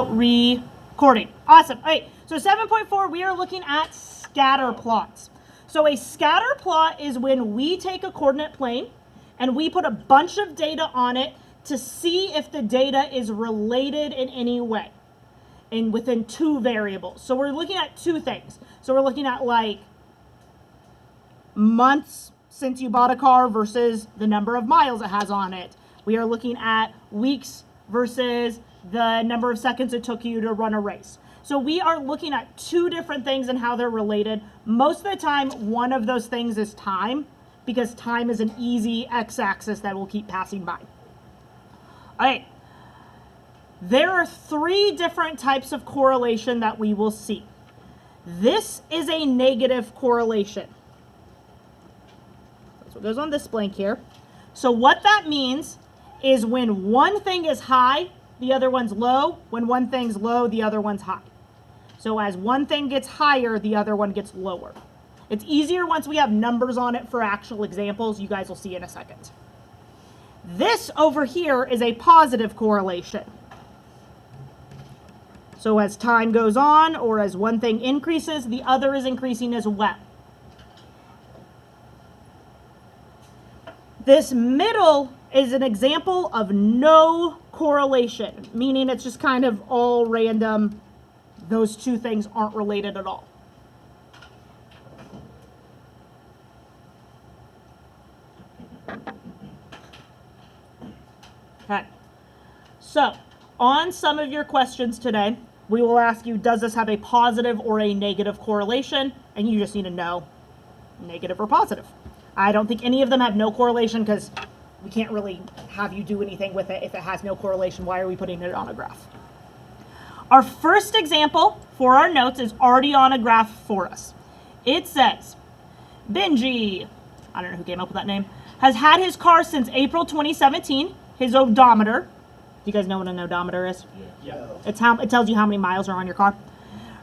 about recording. Awesome. All right, so 7.4, we are looking at scatter plots. So a scatter plot is when we take a coordinate plane and we put a bunch of data on it to see if the data is related in any way and within two variables. So we're looking at two things. So we're looking at like months since you bought a car versus the number of miles it has on it. We are looking at weeks versus the number of seconds it took you to run a race. So we are looking at two different things and how they're related. Most of the time, one of those things is time, because time is an easy x-axis that will keep passing by. All right. There are three different types of correlation that we will see. This is a negative correlation. That's what goes on this blank here. So what that means is when one thing is high, the other one's low. When one thing's low, the other one's high. So as one thing gets higher, the other one gets lower. It's easier once we have numbers on it for actual examples. You guys will see in a second. This over here is a positive correlation. So as time goes on, or as one thing increases, the other is increasing as well. This middle is an example of no correlation, meaning it's just kind of all random. Those two things aren't related at all. Okay. So, on some of your questions today, we will ask you, does this have a positive or a negative correlation? And you just need to know negative or positive. I don't think any of them have no correlation because we can't really have you do anything with it if it has no correlation. Why are we putting it on a graph? Our first example for our notes is already on a graph for us. It says, Benji, I don't know who came up with that name, has had his car since April 2017. His odometer, do you guys know what an odometer is? Yeah. It tells you how many miles are on your car.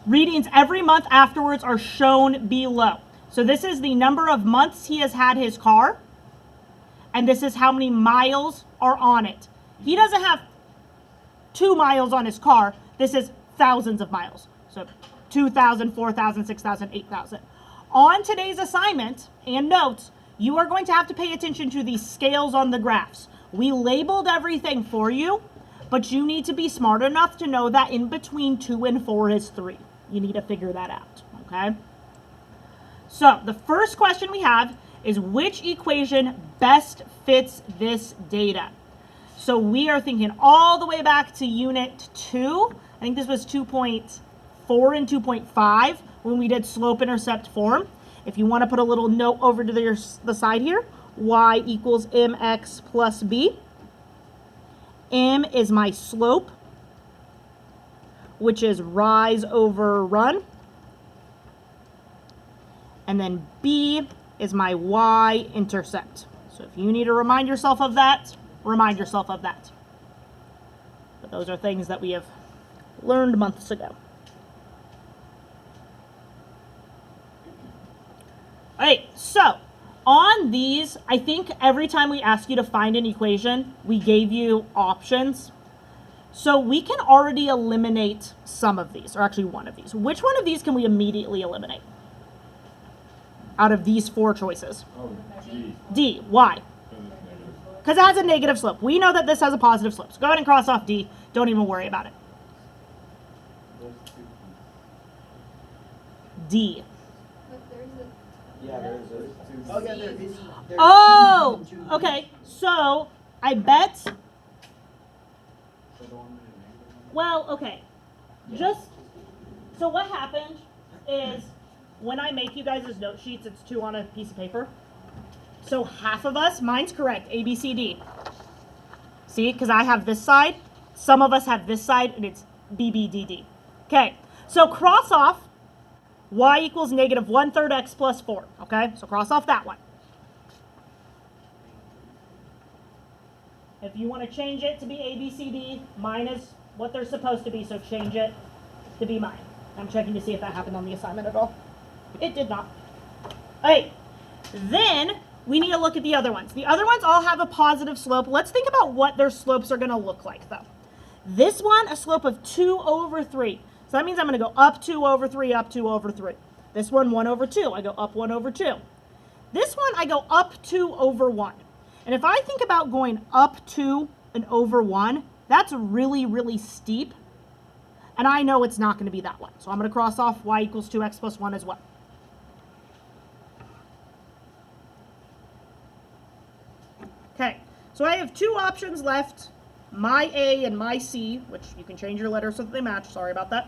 Readings every month afterwards are shown below. So this is the number of months he has had his car, and this is how many miles are on it. He doesn't have 2 miles on his car. This is thousands of miles. So 2,000, 4,000, 6,000, 8,000. On today's assignment and notes, you are going to have to pay attention to the scales on the graphs. We labeled everything for you, but you need to be smart enough to know that in between 2 and 4 is 3. You need to figure that out, okay? So the first question we have is which equation best fits this data? So we are thinking all the way back to unit 2. I think this was 2.4 and 2.5 when we did slope-intercept form. If you want to put a little note over to the side here, y equals mx plus b. M is my slope, which is rise over run. And then b is my y-intercept. So if you need to remind yourself of that, remind yourself of that. But those are things that we have learned months ago. All right, so on these, I think every time we ask you to find an equation, we gave you options. So we can already eliminate some of these, or actually one of these. Which one of these can we immediately eliminate out of these 4 choices? Oh, D. D. Why? Because it has a negative slope. We know that this has a positive slope. So go ahead and cross off D. Don't even worry about it. D. Yeah, there's 2. Oh, yeah, there is. Oh, okay. So I bet. Well, okay. Just so what happened is when I make you guys' note sheets, it's 2 on a piece of paper. So half of us, mine's correct, A, B, C, D. See, because I have this side. Some of us have this side, and it's B, B, D, D. Okay, so cross off y equals negative 1/3 x plus 4. Okay, so cross off that one. If you want to change it to be A, B, C, D, mine is what they're supposed to be, so change it to be mine. I'm checking to see if that happened on the assignment at all. It did not. All right, then we need to look at the other ones. The other ones all have a positive slope. Let's think about what their slopes are going to look like, though. This one, a slope of 2 over 3. So that means I'm going to go up 2 over 3, up 2 over 3. This one, 1 over 2. I go up 1 over 2. This one, I go up 2 over 1. And if I think about going up 2 and over 1, that's really, really steep. And I know it's not going to be that one. So I'm going to cross off y equals 2x plus 1 as well. Okay, so I have two options left, my A and my C, which you can change your letters so that they match. Sorry about that.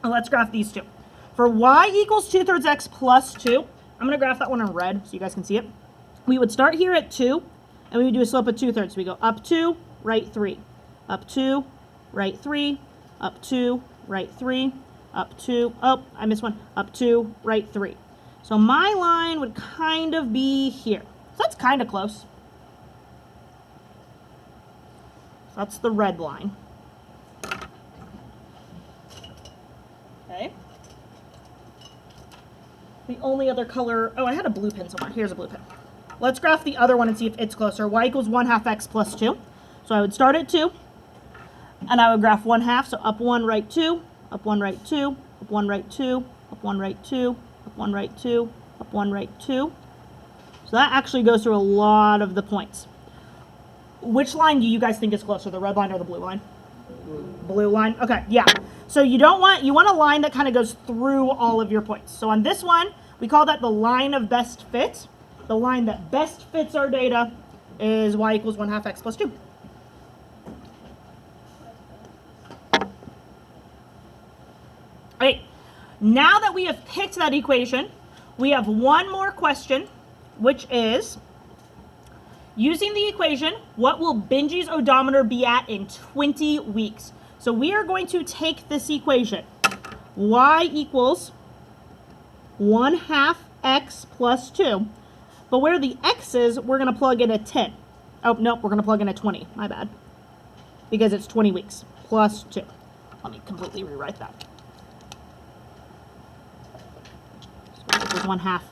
And let's graph these two. For y equals 2/3 x plus 2, I'm going to graph that one in red so you guys can see it. We would start here at 2, and we would do a slope of 2/3. So we go up 2, right 3, up 2, right 3, up 2, right 3, up 2, oh, I missed one, up 2, right 3. So my line would kind of be here. So that's kind of close. So that's the red line. Okay. The only other color, oh, I had a blue pen somewhere. Here's a blue pen. Let's graph the other one and see if it's closer. Y equals 1/2 x plus 2. So I would start at 2, and I would graph 1/2. So up 1, right 2, up 1, right 2, up 1, right 2, up 1, right 2, up 1, right 2, up 1, right 2. So that actually goes through a lot of the points. Which line do you guys think is closer, the red line or the blue line? Blue line? Okay, yeah. So you want a line that kind of goes through all of your points. So on this one, we call that the line of best fit. The line that best fits our data is y equals 1/2 x plus 2. Okay, now that we have picked that equation, we have one more question, which is, using the equation, what will Benji's odometer be at in 20 weeks? So we are going to take this equation, y equals 1/2 x plus 2, but where the x is, we're going to plug in a 10. Oh, nope, we're going to plug in a 20, my bad, because it's 20 weeks, plus 2. Let me completely rewrite that. So this is 1/2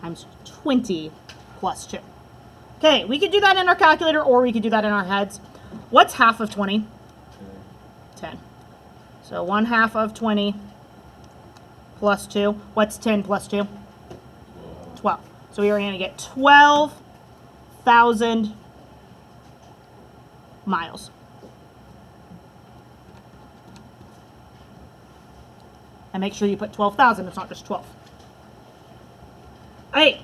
times 20 plus 2. Okay, we could do that in our calculator or we could do that in our heads. What's half of 20? 10. So 1/2 of 20 plus 2. What's 10 plus 2? 12. So we are going to get 12,000 miles. And make sure you put 12,000, it's not just 12. All right.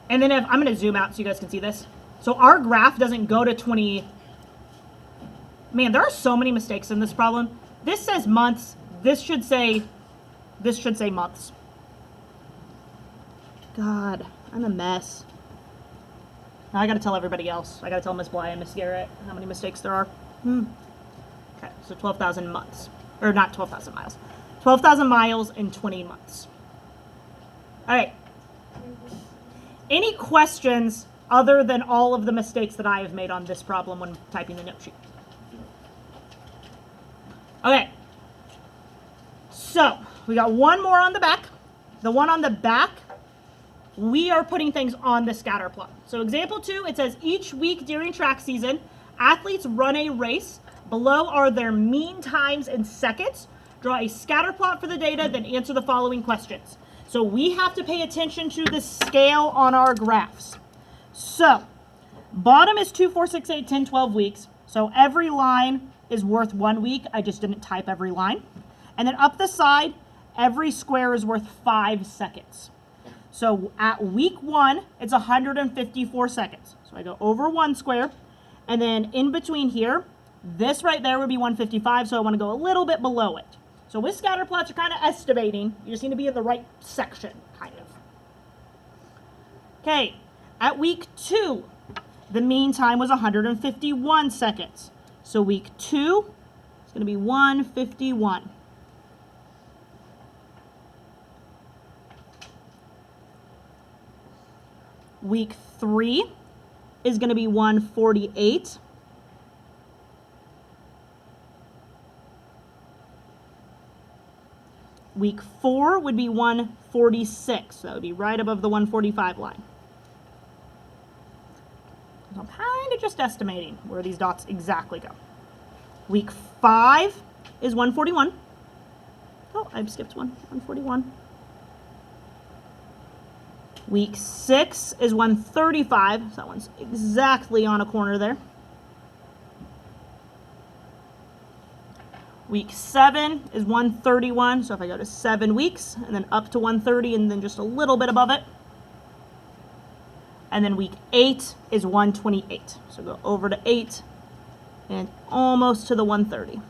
And then I'm going to zoom out so you guys can see this. So our graph doesn't go to 20. Man, there are so many mistakes in this problem. This says months. This should say months. God, I'm a mess. Now I got to tell everybody else. I got to tell Miss Bly and Miss Garrett how many mistakes there are. Okay, so 12,000 months. Or not 12,000 miles. 12,000 miles in 20 months. All right. Any questions other than all of the mistakes that I have made on this problem when typing the note sheet? Okay. So, we got one more on the back. The one on the back, we are putting things on the scatter plot. So example 2, it says each week during track season, athletes run a race. Below are their mean times in seconds. Draw a scatter plot for the data, then answer the following questions. So we have to pay attention to the scale on our graphs. So bottom is 2, 4, 6, 8, 10, 12 weeks. So every line is worth 1 week. I just didn't type every line. And then up the side, every square is worth 5 seconds. So at week 1, it's 154 seconds. So I go over 1 square. And then in between here, this right there would be 155. So I want to go a little bit below it. So with scatter plots, you're kind of estimating. You just need to be in the right section, kind of. Okay, at week 2, the mean time was 151 seconds. So week 2 is going to be 151. Week 3 is going to be 148. Week 4 would be 146. So that would be right above the 145 line. I'm kind of just estimating where these dots exactly go. Week 5 is 141. Oh, I've skipped one. 141. Week 6 is 135. So that one's exactly on a corner there. Week 7 is 131. So if I go to 7 weeks and then up to 130 and then just a little bit above it. And then week 8 is 128. So go over to 8 and almost to the 130.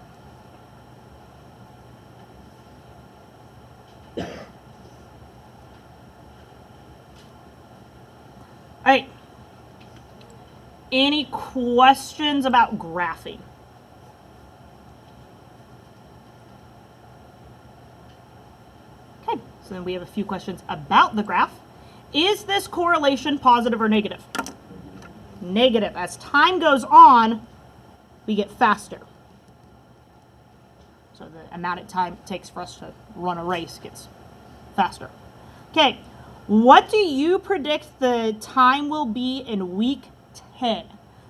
All right. Any questions about graphing? Okay, so then we have a few questions about the graph. Is this correlation positive or negative? Negative. As time goes on, we get faster. So the amount of time it takes for us to run a race gets faster. Okay, what do you predict the time will be in week 10?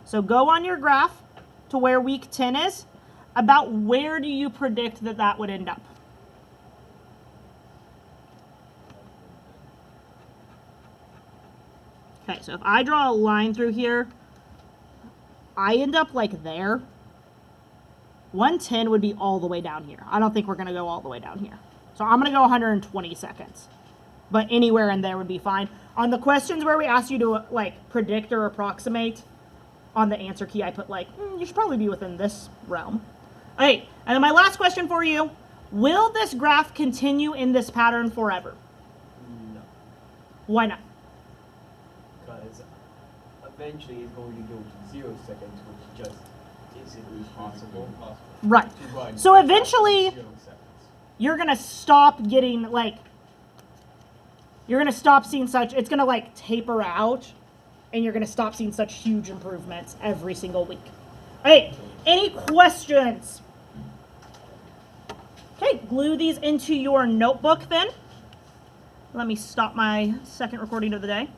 So go on your graph to where week 10 is. About where do you predict that that would end up? Okay, so if I draw a line through here, I end up like there. 110 would be all the way down here. I don't think we're going to go all the way down here. So I'm going to go 120 seconds. But anywhere in there would be fine. On the questions where we ask you to like predict or approximate, on the answer key I put like, you should probably be within this realm. All right, and then my last question for you. Will this graph continue in this pattern forever? No, Why not? because eventually it's going to go to 0 seconds, which just isn't possible. Right. Which is why So it's eventually 0 seconds. you're going to stop getting like, you're going to stop seeing such, it's going to like taper out and you're going to stop seeing such huge improvements every single week. All right, any questions? Okay, glue these into your notebook then. Let me stop my second recording of the day.